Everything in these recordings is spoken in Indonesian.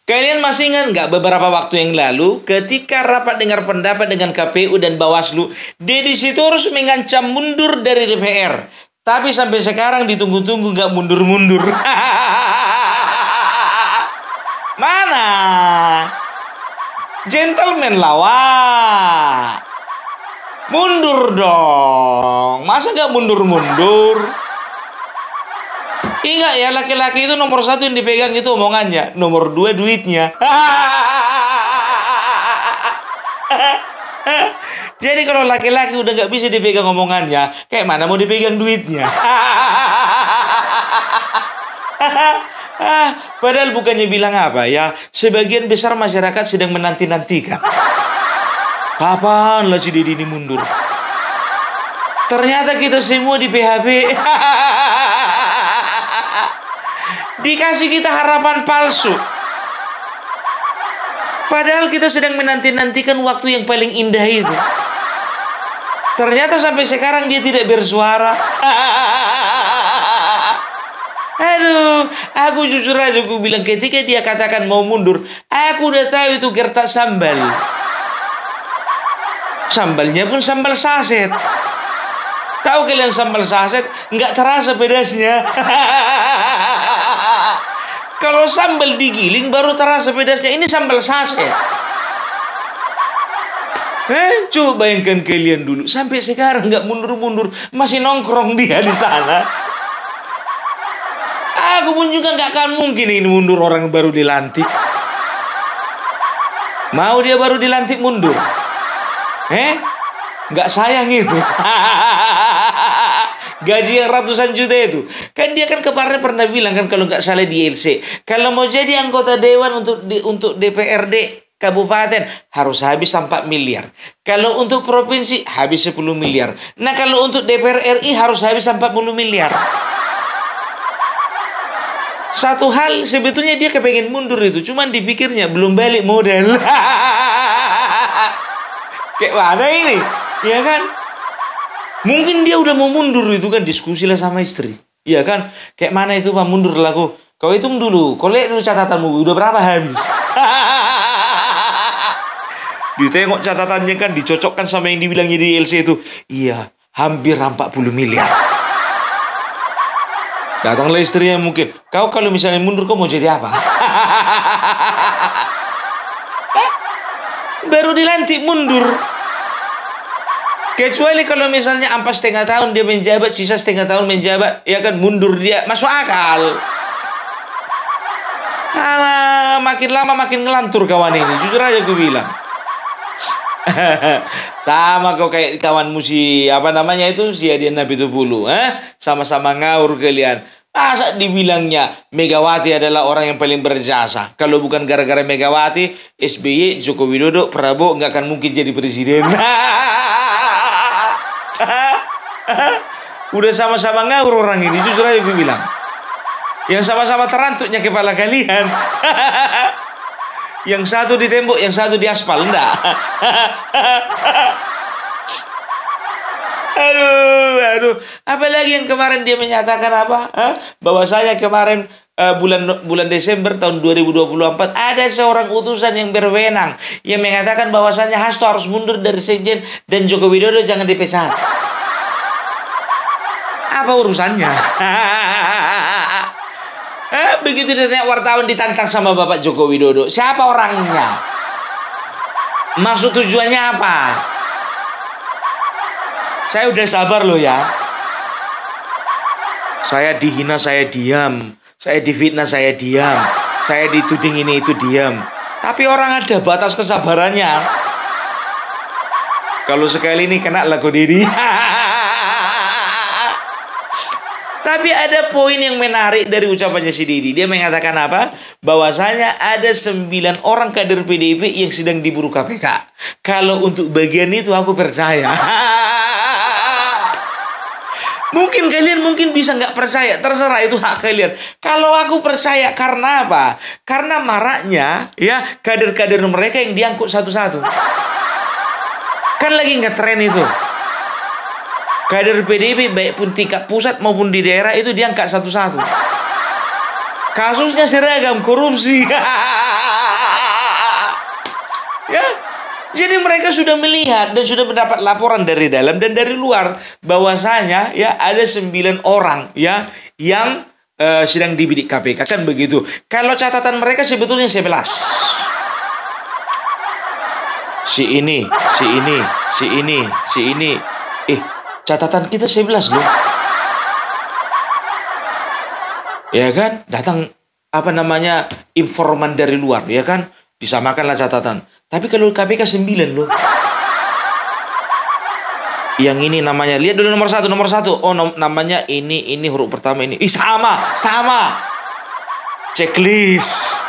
Kalian masih ingat nggak beberapa waktu yang lalu ketika rapat dengar pendapat dengan KPU dan Bawaslu, Deddy Sitorus mengancam mundur dari DPR. Tapi sampai sekarang ditunggu-tunggu nggak mundur-mundur. Mana? Gentleman lawa. Mundur dong. Masa nggak mundur-mundur? Ingat ya, laki-laki itu nomor 1 yang dipegang itu omongannya. Nomor 2 duitnya. Jadi kalau laki-laki udah nggak bisa dipegang omongannya, kayak mana mau dipegang duitnya? Padahal bukannya bilang apa ya, sebagian besar masyarakat sedang menanti-nantikan. Kapan lah si Deddy ini mundur? Ternyata kita semua di PHP. Dikasih kita harapan palsu. Padahal kita sedang menanti-nantikan waktu yang paling indah itu. Ternyata sampai sekarang dia tidak bersuara. Aduh, aku jujur aja aku bilang ketika dia katakan mau mundur, aku udah tahu itu gertak sambal. Sambalnya pun sambal saset. Tahu kalian sambal saset? Nggak terasa pedasnya. Kalau sambal digiling baru terasa pedasnya. Ini sambal saset. Coba bayangkan kalian dulu. Sampai sekarang nggak mundur-mundur. Masih nongkrong dia di sana. Aku pun juga nggak akan mungkin ini mundur orang baru dilantik. Mau dia baru dilantik mundur? Nggak sayang itu. Gaji yang ratusan juta itu. Kan dia kan kemarin pernah bilang kan kalau nggak salah di LC. Kalau mau jadi anggota dewan untuk DPRD kabupaten harus habis 4 miliar. Kalau untuk provinsi habis 10 miliar. Nah kalau untuk DPR RI harus habis 40 miliar. Satu hal sebetulnya dia kepengen mundur itu. Cuman dipikirnya belum balik modal. Kayak mana ini? Ya kan? Mungkin dia udah mau mundur itu kan, diskusi lah sama istri. Iya kan? Kayak mana itu Pak mundur lah kau. Kau hitung dulu, kau lihat dulu catatanmu udah berapa habis. Ditengok catatannya kan, dicocokkan sama yang dibilangnya di LC itu. Iya, hampir 40 miliar. Datanglah istrinya mungkin. Kau kalau misalnya mundur kau mau jadi apa? Baru dilantik mundur. Kecuali kalau misalnya ampas setengah tahun dia menjabat, sisa setengah tahun menjabat, ya kan mundur dia, masuk akal. Alah, makin lama makin ngelantur kawan ini, jujur aja gue bilang. Sama kok kayak kawanmu si apa namanya itu si Adian Nabi Tupulu, sama-sama ngawur kalian. Masa dibilangnya Megawati adalah orang yang paling berjasa? Kalau bukan gara-gara Megawati, SBY, Joko Widodo, Prabowo nggak akan mungkin jadi presiden. Udah sama-sama ngawur orang ini, jujur aja gue bilang. Yang sama-sama terantuknya kepala kalian. Yang satu di tembok, yang satu di aspal, enggak. Aduh. Apalagi yang kemarin dia menyatakan apa? Bahwasanya kemarin bulan Desember tahun 2024 ada seorang utusan yang berwenang yang mengatakan bahwasanya Hasto harus mundur dari Sekjen dan Joko Widodo jangan dipecat. Apa urusannya? Begitu ditanya wartawan ditantang sama Bapak Joko Widodo, siapa orangnya? Maksud tujuannya apa? Saya udah sabar loh ya. Saya dihina, saya diam. Saya difitnah, saya diam. Saya dituding ini itu diam. Tapi orang ada batas kesabarannya. Kalau sekali ini kena lagu Deddy. Tapi ada poin yang menarik dari ucapannya si Deddy. Dia mengatakan apa? Bahwasanya ada 9 orang kader PDIP yang sedang diburu KPK. Kalau untuk bagian itu aku percaya. Mungkin kalian bisa nggak percaya, terserah itu hak kalian. Kalau aku percaya karena apa? Karena maraknya ya kader-kader mereka yang diangkut satu-satu. Kan lagi ngetren itu. Kader PDIP baik pun tingkat pusat maupun di daerah itu diangkat satu-satu. Kasusnya seragam, korupsi. Ya. Jadi mereka sudah melihat dan sudah mendapat laporan dari dalam dan dari luar bahwasanya ya ada 9 orang ya yang sedang dibidik KPK, kan begitu. Kalau catatan mereka sebetulnya 11. Si ini. Catatan kita 11 loh. Ya kan? Datang informan dari luar, ya kan? Disamakanlah catatan. Tapi kalau KPK 9 loh. Yang ini namanya, lihat dulu nomor satu. Oh, namanya ini huruf pertama ini. Sama. Checklist.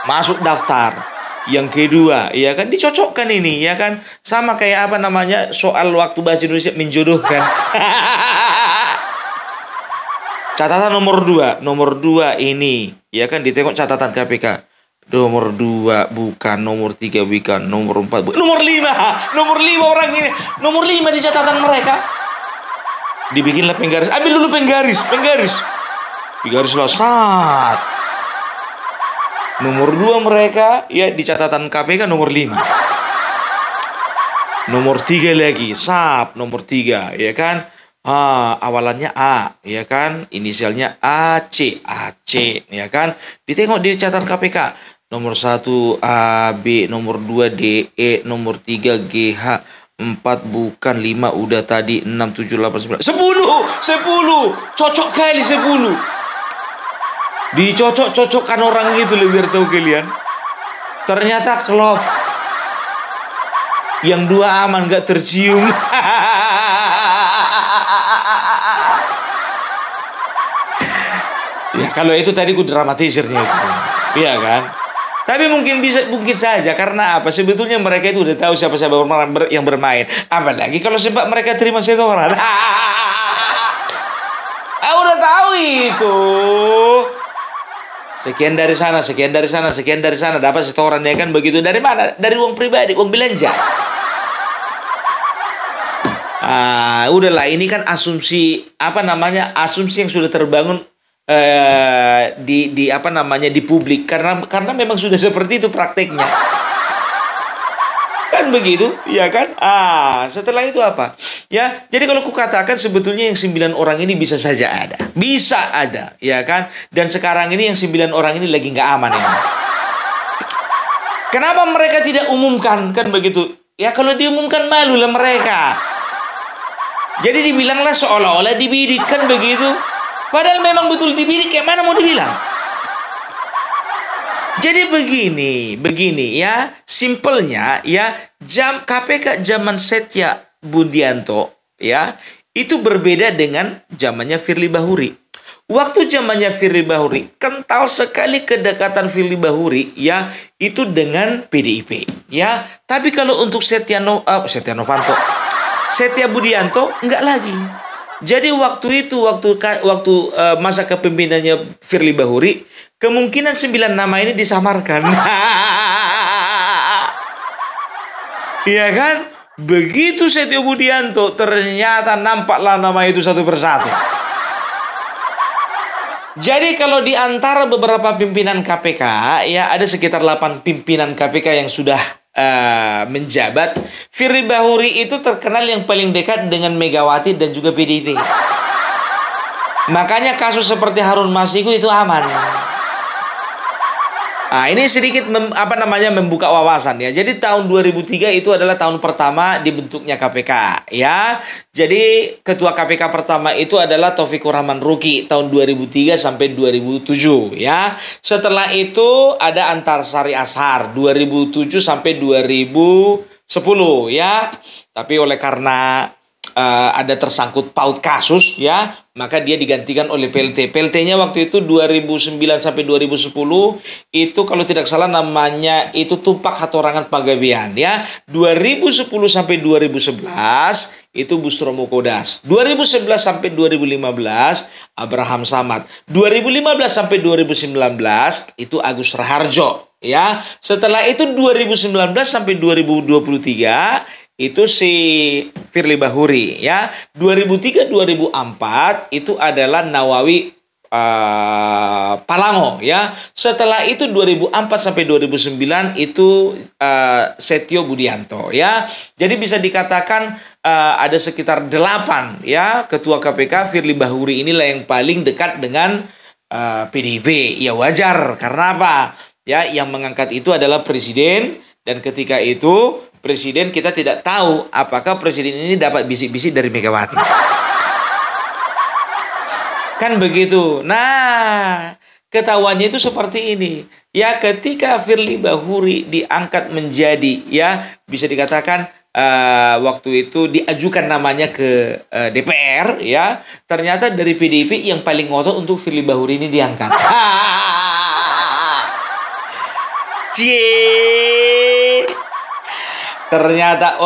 Masuk daftar. Yang kedua, ya kan, dicocokkan ini, ya kan. Sama kayak soal waktu bahasa Indonesia menjodohkan. Catatan nomor 2 ini, ya kan, ditengok catatan KPK. Nomor 2 bukan, nomor 3 bukan, nomor 4 bukan, nomor 5 orang ini, nomor 5 di catatan mereka. Dibikinlah penggaris, ambil dulu penggaris lah, sat. Nomor 2 mereka ya di catatan KPK nomor 5. Nomor 3 lagi, sap, nomor 3, ya kan. Awalannya A, ya kan, inisialnya AC, ya kan. Ditengok di catatan KPK. Nomor 1 A, B, nomor 2 D, E, nomor 3 G, H, 4 bukan, 5 udah tadi, 6, 7, 8, 9, 10. Cocok kali 10. Dicocok-cocokkan orang gitu loh, biar tahu kalian. Ternyata klop. Yang 2 aman, gak tercium. Ya kalau itu tadi ku dramatisirnya itu. Iya kan? Tapi mungkin saja karena apa? Sebetulnya mereka itu udah tahu siapa yang bermain. Apalagi kalau sebab mereka terima setoran. Udah tahu itu. Sekian dari sana dapat setoran, ya kan, begitu. Dari mana? Dari uang pribadi, uang belanja. Udahlah, ini kan asumsi asumsi yang sudah terbangun di publik karena memang sudah seperti itu prakteknya. Kan begitu, ya kan? Setelah itu apa? Ya, jadi kalau kukatakan sebetulnya yang 9 orang ini bisa saja ada. Bisa ada, ya kan? Dan sekarang ini yang 9 orang ini lagi nggak aman ini. Kenapa mereka tidak umumkan, kan begitu? Ya kalau diumumkan malulah mereka. Jadi dibilanglah seolah-olah dibidik, kan begitu. Padahal memang betul dibidik, kayak mana mau dibilang? Jadi begini ya, simpelnya ya, KPK zaman Setia Budianto ya, itu berbeda dengan zamannya Firly Bahuri. Waktu zamannya Firly Bahuri, kental sekali kedekatan Firly Bahuri ya, itu dengan PDIP ya. Tapi kalau untuk Setia Budianto enggak lagi. Jadi waktu masa kepemimpinannya Firly Bahuri, kemungkinan 9 nama ini disamarkan. Iya kan? Begitu Setia Budianto, ternyata nampaklah nama itu satu persatu. Jadi kalau di antara beberapa pimpinan KPK, ya ada sekitar 8 pimpinan KPK yang sudah menjabat. Firly Bahuri itu terkenal yang paling dekat dengan Megawati dan juga PDIP. Makanya kasus seperti Harun Masiku itu aman. Ini sedikit membuka wawasan ya. Jadi tahun 2003 itu adalah tahun pertama dibentuknya KPK ya. Jadi ketua KPK pertama itu adalah Taufikur Rahman Ruki tahun 2003 sampai 2007 ya. Setelah itu ada Antarsari Ashar 2007 sampai 2010 ya. Tapi oleh karena ada tersangkut paut kasus ya, maka dia digantikan oleh PLT. PLT-nya waktu itu 2009 sampai 2010 itu kalau tidak salah namanya itu Tupak Hatorangan Pagawean ya. 2010 sampai 2011 itu Busromo Kodas. 2011 sampai 2015 Abraham Samad. 2015 sampai 2019 itu Agus Raharjo ya. Setelah itu 2019 sampai 2023 itu si Firly Bahuri ya. 2003-2004 itu adalah Nawawi Palango ya. Setelah itu 2004 sampai 2009 itu Setio Budianto ya. Jadi bisa dikatakan ada sekitar 8 ya ketua KPK. Firly Bahuri inilah yang paling dekat dengan PDIP. Ya wajar, karena apa? Ya, yang mengangkat itu adalah presiden, dan ketika itu presiden, kita tidak tahu apakah presiden ini dapat bisik-bisik dari Megawati. Kan begitu. Nah, ketahuannya itu seperti ini. Ya, ketika Firly Bahuri diangkat menjadi, ya bisa dikatakan waktu itu diajukan namanya ke DPR, ya ternyata dari PDIP yang paling ngotot untuk Firly Bahuri ini diangkat. Cie. Ternyata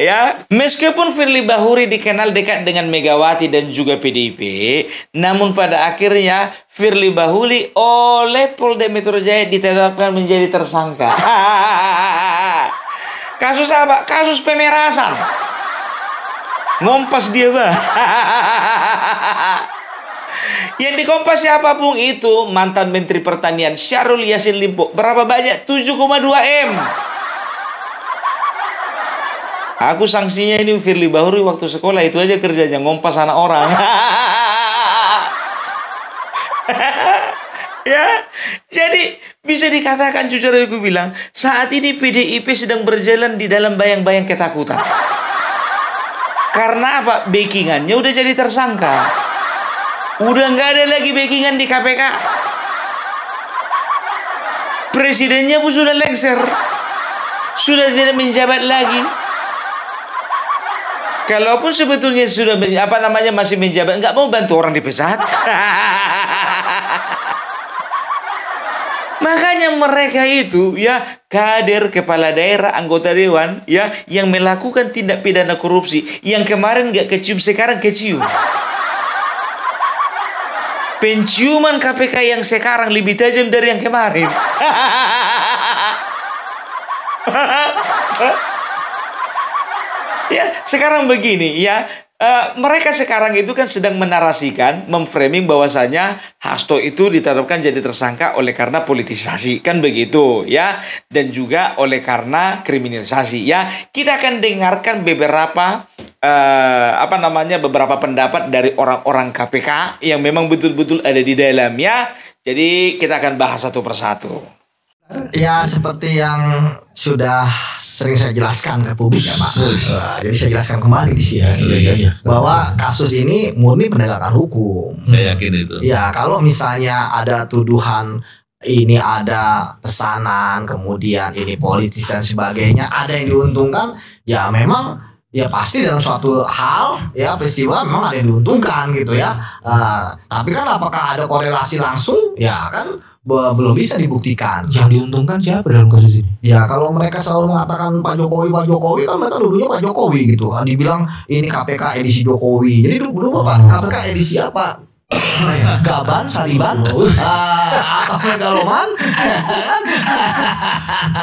ya. Meskipun Firly Bahuri dikenal dekat dengan Megawati dan juga PDIP, namun pada akhirnya Firly Bahuri oleh Polda Metro Jaya ditetapkan menjadi tersangka. Kasus apa? Kasus pemerasan. Ngompas dia, Bah. Yang dikompas siapapun itu mantan Menteri Pertanian Syahrul Yassin Limpo. Berapa banyak? 7,2 M. Aku sanksinya ini Firly Bahuri waktu sekolah itu aja kerjanya ngompas anak orang. Ya, jadi bisa dikatakan jujur aku bilang saat ini PDIP sedang berjalan di dalam bayang-bayang ketakutan. Karena apa? Backingannya udah jadi tersangka. Udah nggak ada lagi backingan di KPK. Presidennya pun sudah lengser, sudah tidak menjabat lagi. Kalaupun sebetulnya sudah masih menjabat, nggak mau bantu orang dipecat. Makanya mereka itu ya kader kepala daerah, anggota dewan ya yang melakukan tindak pidana korupsi, yang kemarin nggak kecium sekarang kecium. Penciuman KPK yang sekarang lebih tajam dari yang kemarin. Ya, sekarang begini ya. Mereka sekarang itu kan sedang menarasikan, memframing bahwasanya Hasto itu ditetapkan jadi tersangka oleh karena politisasi, kan begitu ya, dan juga oleh karena kriminalisasi ya. Kita akan dengarkan beberapa beberapa pendapat dari orang-orang KPK yang memang betul-betul ada di dalamnya. Jadi kita akan bahas satu persatu. Ya, seperti yang sudah sering saya jelaskan ke publik ya Pak. Jadi saya jelaskan kembali di sini bahwa kasus ini murni penegakan hukum. Saya yakin itu. Ya, kalau misalnya ada tuduhan ini ada pesanan, kemudian ini politis dan sebagainya, ada yang diuntungkan, ya memang ya pasti dalam suatu hal ya peristiwa memang ada yang diuntungkan gitu ya. Tapi kan apakah ada korelasi langsung? Ya kan belum bisa dibuktikan. Yang diuntungkan siapa dalam kasus ini? Ya kalau mereka selalu mengatakan Pak Jokowi kan mereka dulunya Pak Jokowi gitu. Dibilang ini KPK edisi Jokowi. Jadi dulu Pak KPK edisi apa? Gaban, Saliban, atau Megaloman.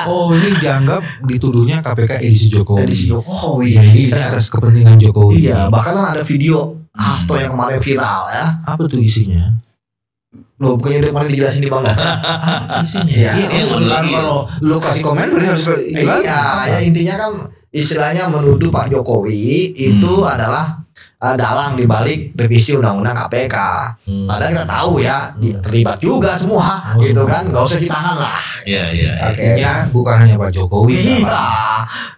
Oh, ini dianggap dituduhnya KPK edisi Jokowi. Edisi Jokowi. Jadi ini atas kepentingan Jokowi. Iya, bahkan ada video Hasto yang kemarin viral ya. Apa tuh isinya? Loh, bukannya udah kemarin dijelasin di Bang? Isinya. Iya, Kan kalau lu kasih komen berarti harus jelas. Iya, ya intinya kan istilahnya menuduh Pak Jokowi itu adalah dalang di balik revisi undang-undang KPK. Padahal kita tahu ya terlibat juga semua gitu kan, nggak usah ditangan lah. Iya. Artinya bukan hanya Pak Jokowi. Iya,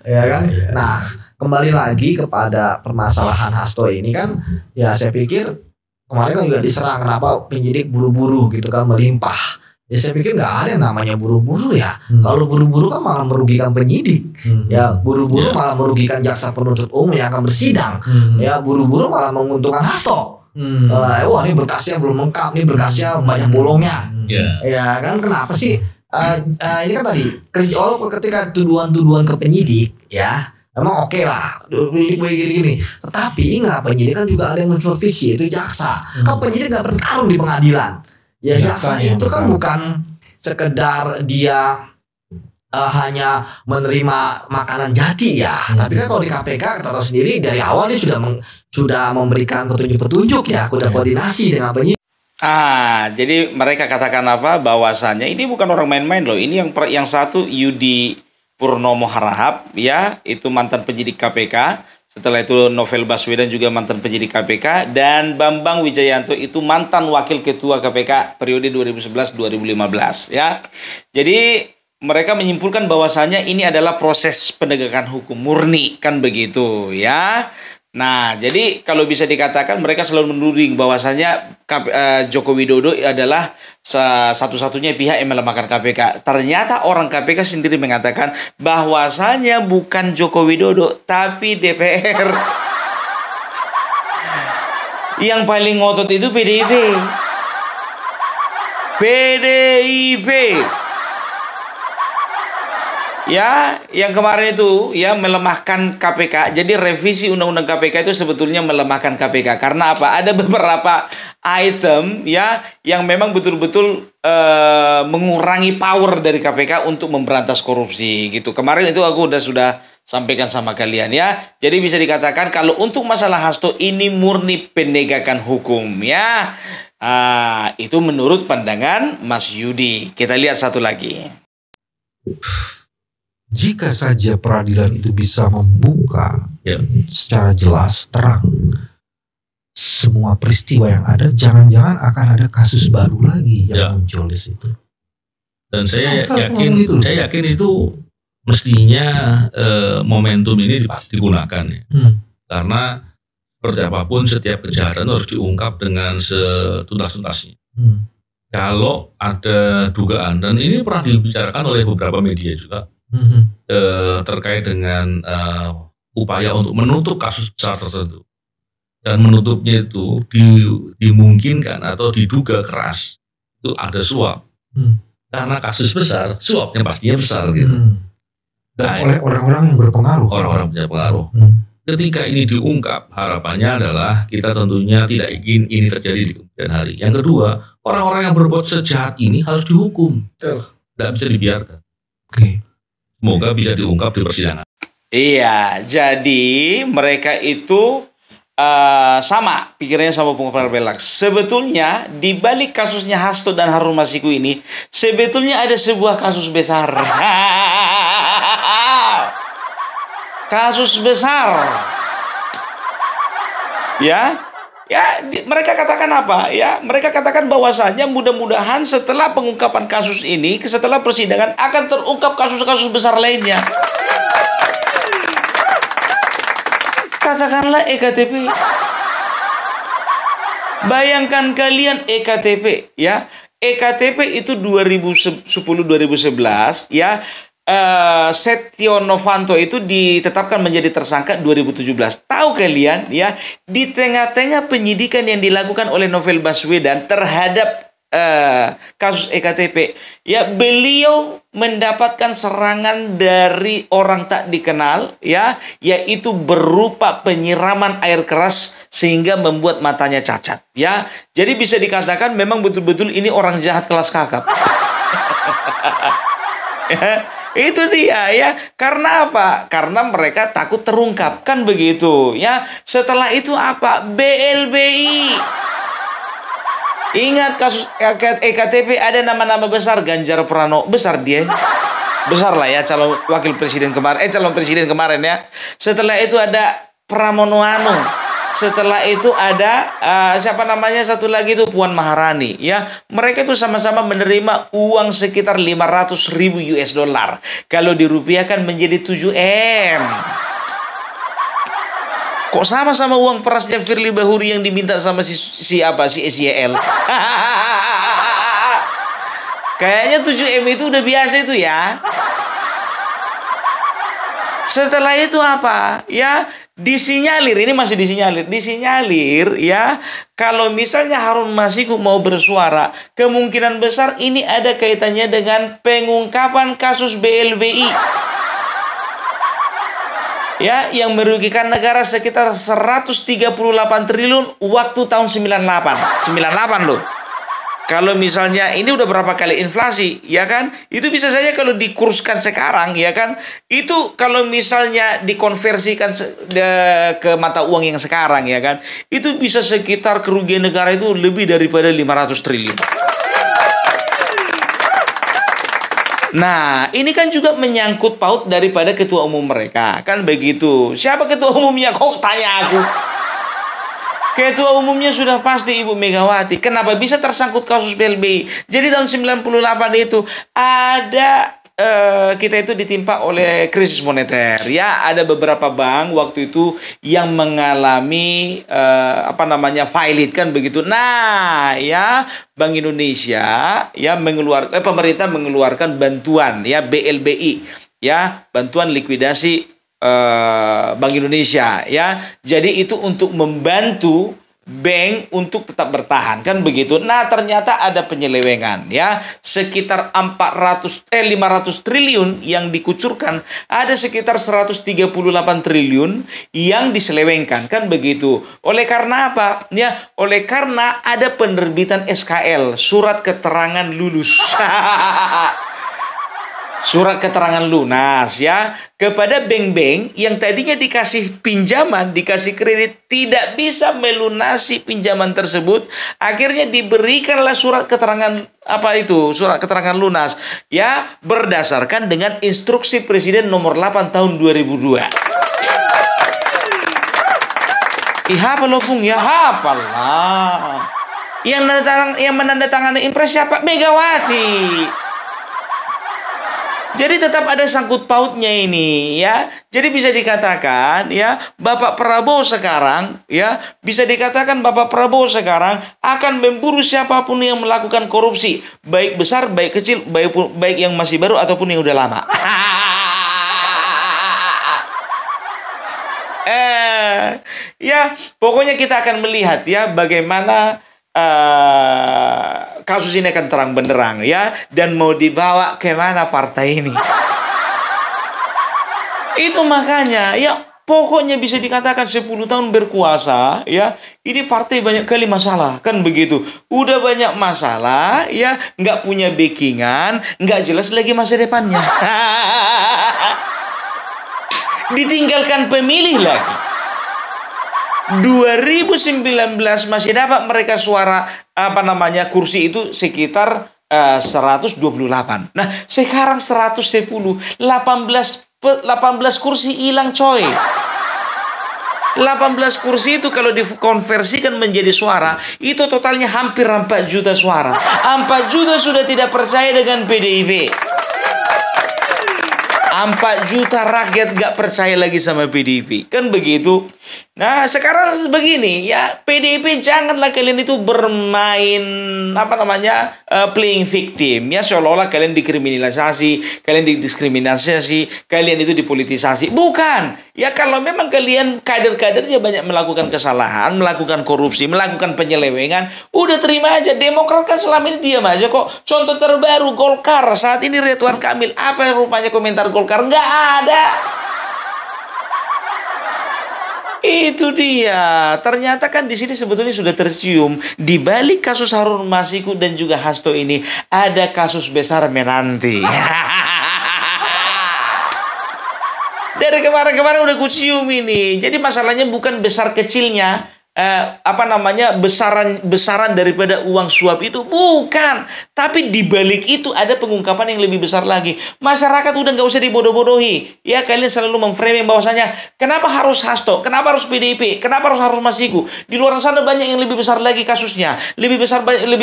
ya kan. Nah, kembali lagi kepada permasalahan Hasto ini kan, ya saya pikir kemarin kan juga diserang kenapa penyidik buru-buru gitu kan, melimpah. Ya saya pikir nggak ada yang namanya buru-buru ya. Kalau buru-buru kan malah merugikan penyidik. Ya buru-buru malah merugikan jaksa penuntut umum yang akan bersidang. Ya buru-buru malah menguntungkan Hasto. Wah ini berkasnya belum lengkap, ini berkasnya banyak bolongnya. Ya kan kenapa sih? Ini kan tadi ketika tuduhan-tuduhan ke penyidik ya. Emang oke lah, gini. Tetapi ingat penyidik kan juga ada yang mensupervisi, itu jaksa. Kan penyidik nggak bertarung di pengadilan. Ya jaksa itu kan bukan sekedar dia hanya menerima makanan jadi ya. Tapi kan kalau di KPK kita tahu sendiri dari awal dia sudah memberikan petunjuk-petunjuk ya, sudah koordinasi dengan penyidik. Jadi mereka katakan apa? Bahwasannya ini bukan orang main-main loh. Ini yang satu Yudi Purnomo Harahap, ya, itu mantan penyidik KPK. Setelah itu Novel Baswedan juga mantan penyidik KPK, dan Bambang Wijayanto itu mantan wakil ketua KPK periode 2011-2015, ya. Jadi mereka menyimpulkan bahwasannya ini adalah proses penegakan hukum murni, kan begitu, ya. Nah, jadi kalau bisa dikatakan mereka selalu menuding bahwasanya Joko Widodo adalah satu-satunya pihak yang melemahkan KPK. Ternyata orang KPK sendiri mengatakan bahwasanya bukan Joko Widodo, tapi DPR. Yang paling ngotot itu PDIP. Ya, yang kemarin itu ya melemahkan KPK. Jadi revisi undang-undang KPK itu sebetulnya melemahkan KPK. Karena apa? Ada beberapa item ya yang memang betul-betul mengurangi power dari KPK untuk memberantas korupsi gitu. Kemarin itu aku sudah sampaikan sama kalian, ya. Jadi bisa dikatakan kalau untuk masalah Hasto ini murni penegakan hukum, ya. Itu menurut pandangan Mas Yudi. Kita lihat satu lagi. Jika saja peradilan itu bisa membuka secara jelas, terang semua peristiwa yang ada, jangan-jangan akan ada kasus baru lagi yang muncul di situ. Dan saya yakin itu mestinya momentum ini digunakan, ya. Karena seperti apapun setiap kejahatan harus diungkap dengan setuntas-tuntasnya. Kalau ada dugaan, dan ini pernah dibicarakan oleh beberapa media juga, terkait dengan upaya untuk menutup kasus besar tertentu, dan menutupnya itu dimungkinkan atau diduga keras itu ada suap, karena kasus besar suapnya pastinya besar gitu. Dan oleh orang-orang yang berpengaruh, orang-orang punya pengaruh. Ketika ini diungkap, harapannya adalah kita tentunya tidak ingin ini terjadi di kemudian hari. Yang kedua, orang-orang yang berbuat sejahat ini harus dihukum, tidak bisa dibiarkan. Semoga bisa diungkap di persidangan. Iya, jadi mereka itu sama pikirannya sama pengungkap belak. Sebetulnya di balik kasusnya Hasto dan Harun Masiku ini sebetulnya ada sebuah kasus besar. Kasus besar. Mereka katakan apa? Ya, mereka katakan bahwasanya mudah-mudahan setelah pengungkapan kasus ini, setelah persidangan akan terungkap kasus-kasus besar lainnya. Katakanlah EKTP. Bayangkan kalian EKTP, ya. EKTP itu 2010-2011, ya. Setio Novanto itu ditetapkan menjadi tersangka 2017. Tahu kalian, ya, di tengah-tengah penyidikan yang dilakukan oleh Novel Baswedan terhadap kasus EKTP, ya, beliau mendapatkan serangan dari orang tak dikenal, ya, yaitu berupa penyiraman air keras sehingga membuat matanya cacat, ya. Jadi bisa dikatakan memang betul-betul ini orang jahat kelas kakap. Itu dia, ya. Karena apa? Karena mereka takut terungkap, kan begitu, ya. Setelah itu apa? BLBI. Ingat kasus EKTP ada nama-nama besar. Ganjar Pranowo, besar dia. Besar lah, ya, calon presiden kemarin, ya. Setelah itu ada Pramono Anung. Setelah itu ada siapa namanya satu lagi itu Puan Maharani, ya. Mereka itu sama-sama menerima uang sekitar 500.000 US dollar. Kalau dirupiahkan menjadi 7M. Kok sama-sama uang perasnya Firly Bahuri yang diminta sama si SYL. Kayaknya 7M itu udah biasa itu, ya. Setelah itu apa? Ya, disinyalir, ini masih disinyalir, ya, kalau misalnya Harun Masiku mau bersuara, kemungkinan besar ini ada kaitannya dengan pengungkapan kasus BLBI, ya, yang merugikan negara sekitar 138 triliun waktu tahun 98 loh. Kalau misalnya ini udah berapa kali inflasi, ya kan? Itu bisa saja kalau dikurskan sekarang, ya kan? Itu kalau misalnya dikonversikan ke mata uang yang sekarang, ya kan? Itu bisa sekitar kerugian negara itu lebih daripada 500 triliun. Nah, ini kan juga menyangkut paut daripada ketua umum mereka. Kan begitu. Siapa ketua umumnya? Kok tanya aku? Ketua umumnya sudah pasti Ibu Megawati. Kenapa bisa tersangkut kasus BLBI? Jadi tahun 98 itu ada kita itu ditimpa oleh krisis moneter. Ya, ada beberapa bank waktu itu yang mengalami failed kan begitu. Nah, ya Bank Indonesia ya pemerintah mengeluarkan bantuan ya BLBI ya, bantuan likuidasi Bank Indonesia ya. Jadi itu untuk membantu bank untuk tetap bertahan kan begitu. Nah, ternyata ada penyelewengan ya. Sekitar 500 triliun yang dikucurkan, ada sekitar 138 triliun yang diselewengkan kan begitu. Oleh karena apa? Ya, oleh karena ada penerbitan SKL, surat keterangan lulus. Surat keterangan lunas ya, kepada bank-bank yang tadinya dikasih pinjaman, dikasih kredit, tidak bisa melunasi pinjaman tersebut. Akhirnya diberikanlah surat keterangan surat keterangan lunas ya, berdasarkan dengan instruksi Presiden nomor 8 tahun 2002. Hafal loh Bung ya, hafal lah. Yang menandatangani impres siapa? Megawati. Jadi tetap ada sangkut pautnya ini ya. Jadi bisa dikatakan ya, Bapak Prabowo sekarang ya, bisa dikatakan Bapak Prabowo sekarang akan memburu siapapun yang melakukan korupsi, baik besar, baik kecil, baik yang masih baru ataupun yang udah lama. Ya, pokoknya kita akan melihat ya bagaimana kasus ini akan terang benderang ya, dan mau dibawa kemana partai ini. Itu makanya ya, pokoknya bisa dikatakan 10 tahun berkuasa ya, ini partai banyak kali masalah kan begitu. Udah banyak masalah ya, nggak punya backingan, nggak jelas lagi masa depannya. Ditinggalkan pemilih lagi. 2019 masih dapat mereka suara kursi itu sekitar 128. Nah, sekarang 110, 18 kursi hilang coy. 18 kursi itu kalau dikonversikan menjadi suara, itu totalnya hampir 4 juta suara. 4 juta sudah tidak percaya dengan PDIP. 4 juta rakyat gak percaya lagi sama PDIP. Kan begitu. Nah, sekarang begini ya, PDIP janganlah kalian itu bermain playing victim ya, seolah-olah kalian dikriminalisasi, kalian didiskriminasi, kalian itu dipolitisasi. Bukan. Ya, kalau memang kalian kader-kadernya banyak melakukan kesalahan, melakukan korupsi, melakukan penyelewengan, udah terima aja. Demokrat kan selama ini diam aja kok. Contoh terbaru Golkar saat ini, Ridwan Kamil, apa rupanya komentar Golkar? Nggak ada. Itu dia. Ternyata kan di sini sebetulnya sudah tercium, di balik kasus Harun Masiku dan juga Hasto ini ada kasus besar menanti. Dari kemarin-kemarin udah kucium ini. Jadi masalahnya bukan besar kecilnya, besaran daripada uang suap itu, bukan. Tapi di balik itu ada pengungkapan yang lebih besar lagi. Masyarakat udah nggak usah dibodoh-bodohi. Ya, kalian selalu memframing bahwasanya kenapa harus Hasto, kenapa harus PDIP, kenapa harus Masiku. Di luar sana banyak yang lebih besar lagi kasusnya, lebih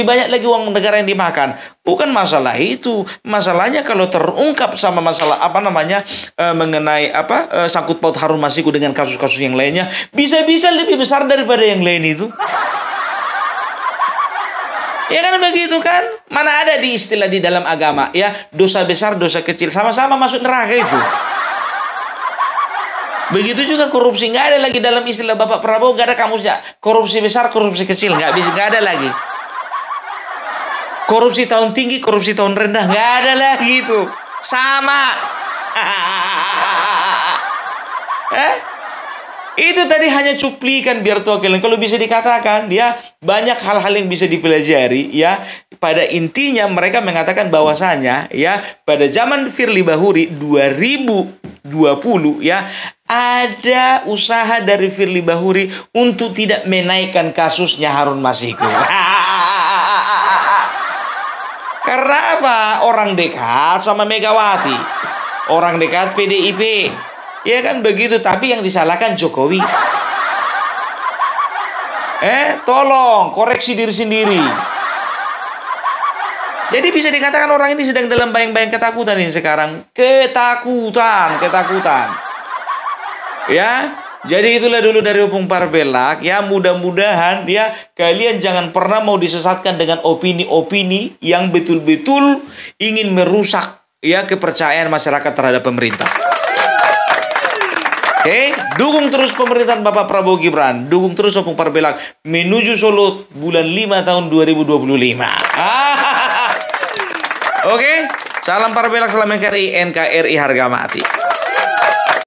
banyak lagi uang negara yang dimakan. Bukan masalah itu. Masalahnya kalau terungkap sama masalah mengenai sangkut paut Harun Masiku dengan kasus-kasus yang lainnya, bisa-bisa lebih besar daripada yang lain itu. Ya kan begitu kan? Mana ada di istilah di dalam agama ya, dosa besar, dosa kecil sama-sama masuk neraka itu. Begitu juga korupsi, nggak ada lagi dalam istilah Bapak Prabowo, nggak ada kamusnya. Korupsi besar, korupsi kecil, nggak ada lagi. Korupsi tahun tinggi, korupsi tahun rendah, nggak ada lagi itu. Sama. Itu tadi hanya cuplikan biar tahu kalian. Kalau bisa dikatakan dia banyak hal-hal yang bisa dipelajari ya. Pada intinya mereka mengatakan bahwasanya ya pada zaman Firly Bahuri 2020 ya ada usaha dari Firly Bahuri untuk tidak menaikkan kasusnya Harun Masiku. Karena apa? Orang dekat sama Megawati. Orang dekat PDIP. Ya kan begitu, tapi yang disalahkan Jokowi. Tolong koreksi diri sendiri. Jadi bisa dikatakan orang ini sedang dalam bayang-bayang ketakutan ini sekarang. Ketakutan. Ya, jadi itulah dulu dari Opung Parbelak. Ya, mudah-mudahan ya kalian jangan pernah mau disesatkan dengan opini-opini yang betul-betul ingin merusak ya kepercayaan masyarakat terhadap pemerintah. Oke, dukung terus pemerintahan Bapak Prabowo Gibran. Dukung terus Opung Parbelak menuju Solo bulan 5 tahun 2025. Oke, salam Parbelak, salam NKRI, NKRI harga mati.